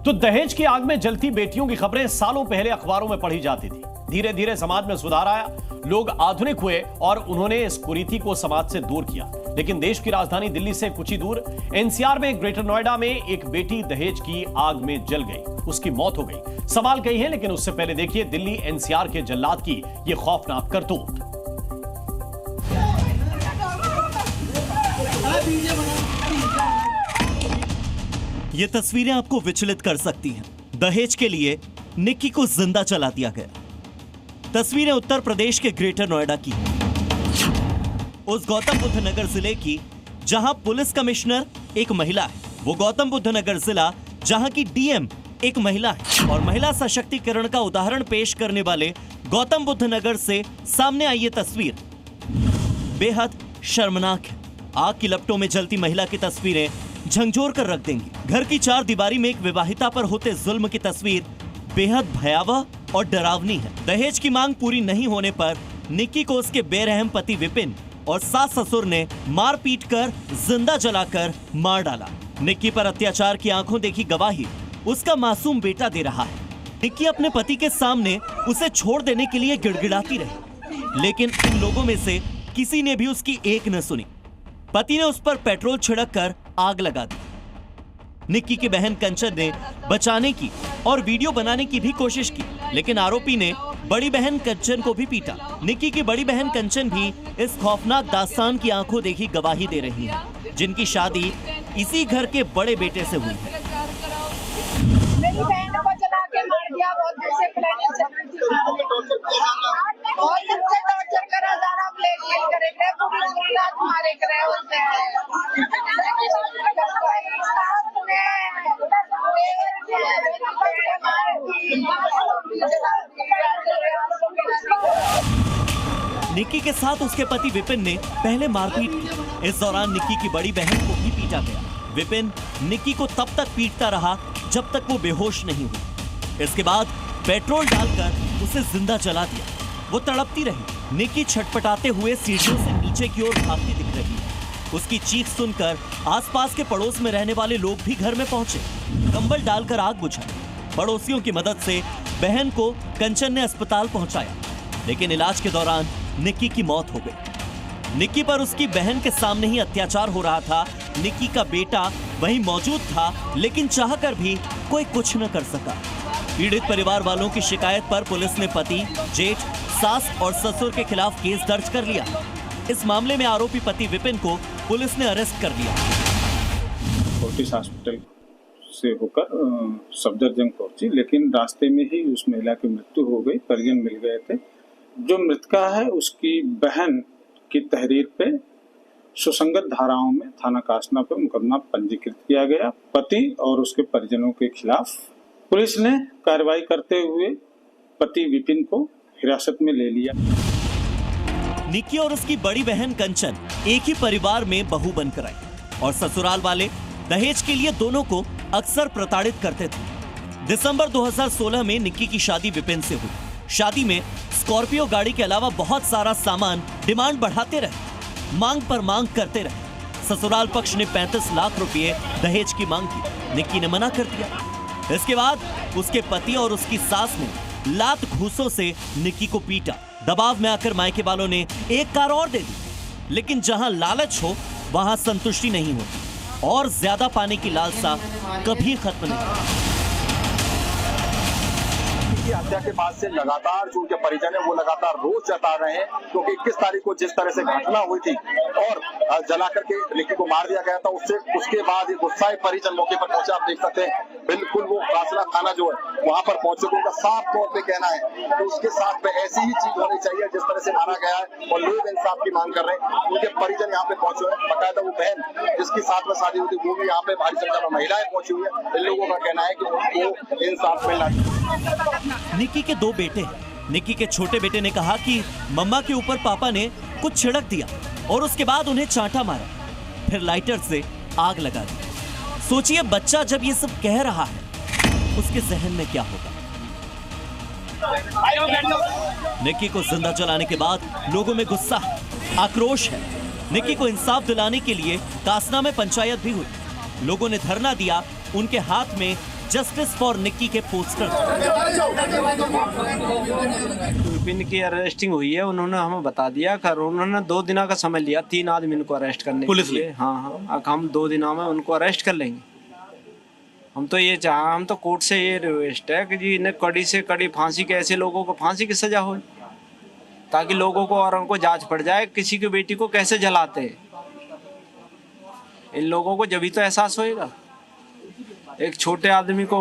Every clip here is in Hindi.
तो दहेज की आग में जलती बेटियों की खबरें सालों पहले अखबारों में पढ़ी जाती थी। धीरे धीरे समाज में सुधार आया, लोग आधुनिक हुए और उन्होंने इस कुरीति को समाज से दूर किया। लेकिन देश की राजधानी दिल्ली से कुछ ही दूर एनसीआर में ग्रेटर नोएडा में एक बेटी दहेज की आग में जल गई, उसकी मौत हो गई। सवाल कई हैं, लेकिन उससे पहले देखिए दिल्ली एनसीआर के जल्लाद की यह खौफनाक करतूत। ये तस्वीरें आपको विचलित कर सकती हैं। दहेज के लिए निक्की को जिंदा जला दिया गया। तस्वीरें उत्तर प्रदेश के ग्रेटर नोएडा की उस गौतम बुद्ध नगर जिले की जहां पुलिस कमिश्नर एक महिला है। वो गौतम बुद्ध नगर जिला जहां की डीएम एक महिला है। और महिला सशक्तिकरण का उदाहरण पेश करने वाले गौतम बुद्ध नगर से सामने आई ये तस्वीर बेहद शर्मनाक है। आग की लपटों में जलती महिला की तस्वीरें झंझोर कर रख देंगी। घर की चार दीवारी में एक विवाहिता पर होते जुल्म की तस्वीर बेहद भयावह और डरावनी है। दहेज की मांग पूरी नहीं होने पर निक्की को उसके बेरहम पति विपिन और सास ससुर ने मार पीट कर जिंदा जलाकर मार डाला। निक्की पर अत्याचार की आंखों देखी गवाही उसका मासूम बेटा दे रहा है। निक्की अपने पति के सामने उसे छोड़ देने के लिए गिड़गिड़ाती रही, लेकिन इन लोगों में से किसी ने भी उसकी एक न सुनी। पति ने उस पर पेट्रोल छिड़क कर आग लगा दी। निक्की की बहन कंचन ने बचाने की और वीडियो बनाने की भी कोशिश की, लेकिन आरोपी ने बड़ी बहन कंचन को भी पीटा। निक्की की बड़ी बहन कंचन भी इस खौफनाक दास्तान की आंखों देखी गवाही दे रही है, जिनकी शादी इसी घर के बड़े बेटे से हुई है। मेरी बहन को जला के मार दिया, बहुत दिन से प्लानिंग चल रही थी। बहुत दिन से टॉर्चर करा जा रहा, ब्लैकमेल करेंगे, पूरी रात मारे करे उसने। निक्की के साथ उसके पति विपिन ने पहले मारपीट की। इस दौरान निक्की की बड़ी बहन को भी पीटा गया। विपिन निक्की को तब तक पीटता रहा जब तक वो बेहोश नहीं हुई। इसके बाद पेट्रोल डालकर उसे जिंदा जला दिया। वो तड़पती रही। निक्की छटपटाते हुए सीढ़ियों से नीचे की ओर भागती दिख रही है। उसकी चीख सुनकर आसपास के पड़ोस में रहने वाले लोग भी घर में पहुंचे। कंबल डालकर आग बुझाई। पड़ोसियों की मदद से बहन को कंचन ने अस्पताल पहुंचाया, लेकिन इलाज के दौरान निक्की की मौत हो गई। निक्की पर उसकी बहन के सामने ही अत्याचार हो रहा था। निक्की का बेटा वहीं मौजूद था, लेकिन चाहकर भी कोई कुछ न कर सका। पीड़ित परिवार वालों की शिकायत पर पुलिस ने पति, जेठ, सास और ससुर के खिलाफ केस दर्ज कर लिया। इस मामले में आरोपी पति विपिन को पुलिस ने अरेस्ट कर लिया। फोर्टिस हॉस्पिटल से होकर सफदरजंग पहुंची, लेकिन रास्ते में ही उस महिला की मृत्यु हो गई। परिजन मिल गए थे। जो मृतका है उसकी बहन की तहरीर पे सुसंगत धाराओं में थाना कासना पे मुकदमा पंजीकृत किया गया। पति और उसके परिजनों के खिलाफ पुलिस ने कार्रवाई करते हुए पति विपिन को हिरासत में ले लिया। निक्की और उसकी बड़ी बहन कंचन एक ही परिवार में बहू बनकर आई और ससुराल वाले दहेज के लिए दोनों को अक्सर प्रताड़ित करते थे। दिसंबर 2016 में निक्की की शादी विपिन से हुई। शादी में स्कॉर्पियो गाड़ी के अलावा बहुत सारा सामान डिमांड बढ़ाते रहे, मांग पर मांग करते रहे। ससुराल पक्ष ने 35 लाख रुपए दहेज की मांग की। निक्की ने मना कर दिया। इसके बाद उसके पति और उसकी सास ने लात घूसों से निक्की को पीटा। दबाव में आकर मायके वालों ने एक कार और दे दी, लेकिन जहां लालच हो वहां संतुष्टि नहीं होती और ज्यादा पाने की लालसा कभी खत्म नहीं होती। हत्या के बाद से लगातार जो उनके परिजन है वो लगातार रोष जता रहे हैं, क्योंकि 21 तारीख को जिस तरह से घटना हुई थी और जला करके निक्की को मार दिया गया था, उसके बाद गुस्साए परिजन मौके पर पहुंचे। आप देख सकते हैं बिल्कुल वो कासला थाना जो है वहां पर पहुंचे। उनका साफ तौर पे कहना है कि उसके साथ में ऐसी ही चीज होनी चाहिए जिस तरह से मारा गया है और लोग इंसाफ की मांग कर रहे हैं। उनके परिजन यहाँ पे पहुंचे हैं। बकायदा वो बहन जिसकी साथ में शादी हुई थी वो भी यहाँ पे भारी संख्या में महिलाएं पहुंची हुई है। इन लोगों का कहना है कि उनको इंसाफ मिलना चाहिए। निक्की के दो बेटे हैं। निक्की के छोटे बेटे ने कहा कि मम्मा के ऊपर पापा ने कुछ छिड़क दिया और उसके बाद उन्हें चांटा मारा, फिर लाइटर से आग लगा दी। सोचिए बच्चा जब ये सब कह रहा है उसके जहन में क्या होगा। निक्की को जिंदा जलाने के बाद लोगों में गुस्सा है, आक्रोश है। निक्की को इंसाफ दिलाने के लिए कासना में पंचायत भी हुई। लोगों ने धरना दिया, उनके हाथ में जस्टिस फॉर निक्की के पोस्टर। विपिन की अरेस्टिंग हुई है, उन्होंने हमें बता दिया कर, उन्होंने 2 दिन का समय लिया 3 आदमी इनको अरेस्ट करने पुलिस के लिए। हाँ, हम 2 दिनों में उनको अरेस्ट कर लेंगे। हम तो ये हम तो कोर्ट से ये रिक्वेस्ट है कि जी इन्हें कड़ी से कड़ी फांसी के, ऐसे लोगों को फांसी की सजा हो, ताकि लोगों को और उनको जांच पड़ जाए किसी की बेटी को कैसे जलाते हैं। इन लोगों को जब ही तो एहसास होएगा। एक छोटे आदमी को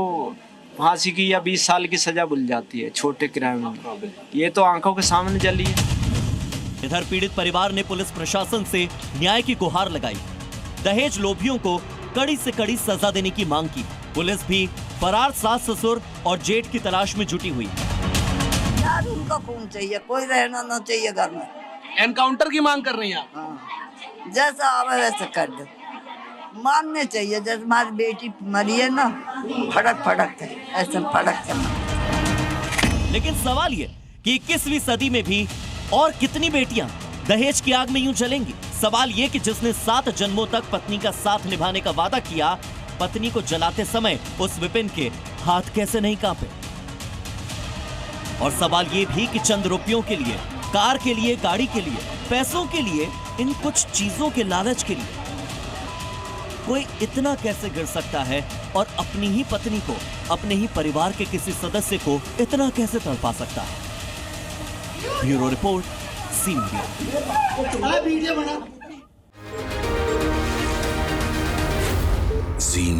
फांसी की या 20 साल की सजा मिल जाती है छोटे क्राइम में, ये तो आंखों के सामने जली है। इधर पीड़ित परिवार ने पुलिस प्रशासन से न्याय की गुहार लगाई, दहेज लोभियों को कड़ी से कड़ी सजा देने की मांग की। पुलिस भी फरार सास ससुर और जेठ की तलाश में जुटी हुई। यार उनका खून चाहिए, कोई रहना ना चाहिए घर में। एनकाउंटर की मांग कर रही हैं आप? हाँ, जैसा आवे वैसे कर दो, मानने चाहिए। जैसे हमारी बेटी मरी है ना, फड़क फड़क है, ऐसा फड़क है। लेकिन सवाल ये कि 21वीं सदी में भी और कितनी बेटियां दहेज की आग में यूं जलेंगी? सवाल ये कि जिसने 7 जन्मों तक पत्नी का साथ निभाने का वादा किया, पत्नी को जलाते समय उस विपिन के हाथ कैसे नहीं कांपे? और सवाल ये भी कि चंद रुपयों के लिए, कार के लिए, गाड़ी के लिए, पैसों के लिए, इन कुछ चीजों के लालच के लिए कोई इतना कैसे गिर सकता है और अपनी ही पत्नी को, अपने ही परिवार के किसी सदस्य को इतना कैसे तड़पा सकता है? Bureau report, C media. ज़ी